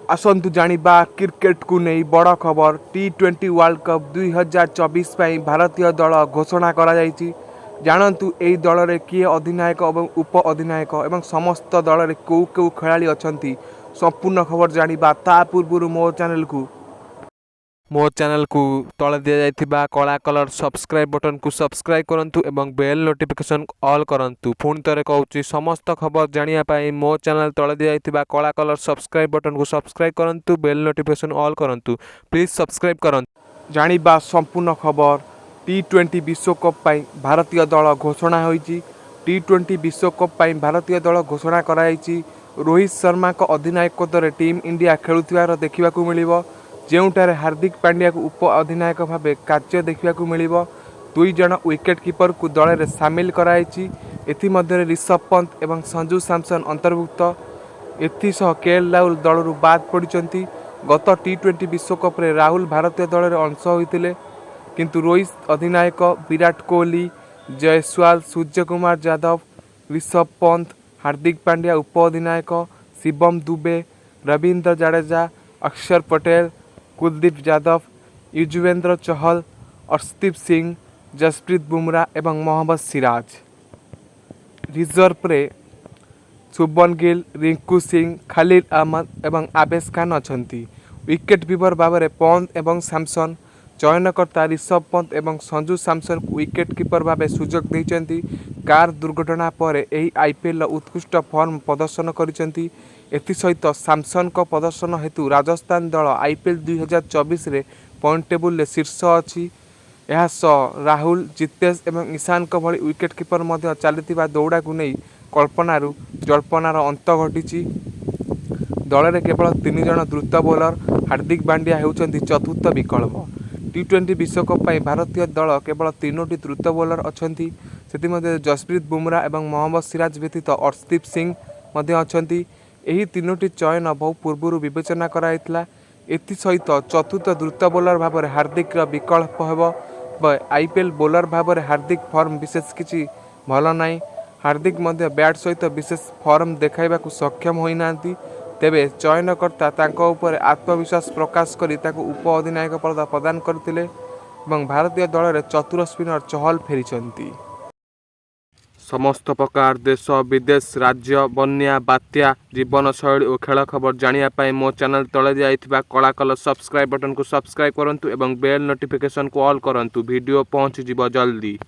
आसतु जानिबा cricket को नहीं बड़ खबर T20 वर्ल्ड कप 2024 ପାଇଁ भारतीय दल घोषणा करा जायछि। जानतु एई दल रे किए अधिनायक और उप अधिनायक एवं समस्त दल रे को खेलाड़ी अछंती संपूर्ण खबर जानिबा ता पूर्व मो चैनल को तले दिया जाइथिबा कला कलर सब्सक्राइब बटन को सब्सक्राइब करंतु एवं बेल नोटिफिकेशन ऑल करंतु। पुणी तरे कहूची समस्त खबर जानिया पाई मो चैनल तले दिया जाइथिबा कला कलर सब्सक्राइब बटन को सब्सक्राइब करंतु बेल नोटिफिकेशन ऑल करंतु। प्लीज सब्सक्राइब करंतु। जानिबा संपूर्ण खबर T20 विश्वकप पाई भारतीय दल घोषणा होईची। T20 विश्वकप पाई भारतीय दल घोषणा कराई। रोहित शर्मा को अधिनायकत्व रे टीम इंडिया खेलुथिबार देखिबाकू मिलिबो। जेउटारे हार्दिक पांड्या को उप अधिनायक भाव कार्य देखा मिल दुई जन विकेट कीपर को दल में सामिल कराई। एथिमध्य ऋषभ पंत एवं संजू सैमसन अंतर्भुक्त। एथिसह केएल राहुल दल बाद पड़ती। गत T20 विश्वकप रे राहुल भारतीय दल में अंश होते किंतु रोहित अधिनायक विराट कोहली जयसवाल सूर्यकुमार यादव ऋषभ पंत हार्दिक पांड्या उप अधिनायक शिवम दुबे रविंद्र जडेजा अक्षर पटेल कुलदीप यादव युजवेंद्र चहल अर्शदीप सिंह जसप्रीत बुमराह एवं मोहम्मद सिराज। रिजर्व रे शुभमन गिल रिंकू सिंह खलील अहमद एवं आवेश खान अछंती। विकेट कीपर भाव में पंत एवं सैमसन चयनकर्ता ऋषभ पंत एवं संजू सैमसन विकेट कीपर भाव सुजोग देइचंती। कार दुर्घटना पर यही आईपीएल उत्कृष्ट फॉर्म प्रदर्शन करिसेंती। एथिसहित सैमसन को प्रदर्शन हेतु राजस्थान दल आईपीएल 2024 रे पॉइंट टेबुल शीर्ष अच्छी। राहुल जितेश एवं ईशान को भली विकेट कीपर मध्य चलता दौड़ा को नहीं कल्पनारू जल्पनार अंत घटी। दल में केवल 3 जन द्रुत बोलर हार्दिक पांड्या होउछंती चतुर्थ विकल्प। T20 विश्वकप पाई भारतीय दल केवल 3टी द्रुत बोलर अछंती। सेतिमध्ये जसप्रीत बुमराह एवं मोहम्मद सिराज व्यतीत अर्शदीप सिंह मध्य अछंती। एही 3टी चयन बहु पूर्व विवेचना कराइतला। एथिसहित चतुर्थ द्रुत बोलर भाव में हार्दिक विकल्प हेबो। आईपीएल बोलर भाव में हार्दिक फॉर्म विशेष किछि भल नाई। हार्दिक मध्य बैट सहित विशेष फॉर्म देखाइबाकू सक्षम होई नांती। तेबे चयनकर्ता तांको उपर आत्मविश्वास प्रकाश करी ताको उप अधिनायक पद प्रदान करथिले एवं भारतीय दल रे चतुर स्पिनर चहल फेरिचंती। समस्त प्रकार देश विदेश राज्य बन्या बात्या जीवनशैली और खेल खबर जानिया पाई मो चैनल तले दिया कला कलर सब्सक्राइब बटन को सब्सक्राइब करंतु एवं बेल नोटिफिकेशन को ऑल करंतु। वीडियो पहुंच जिवो जल्दी।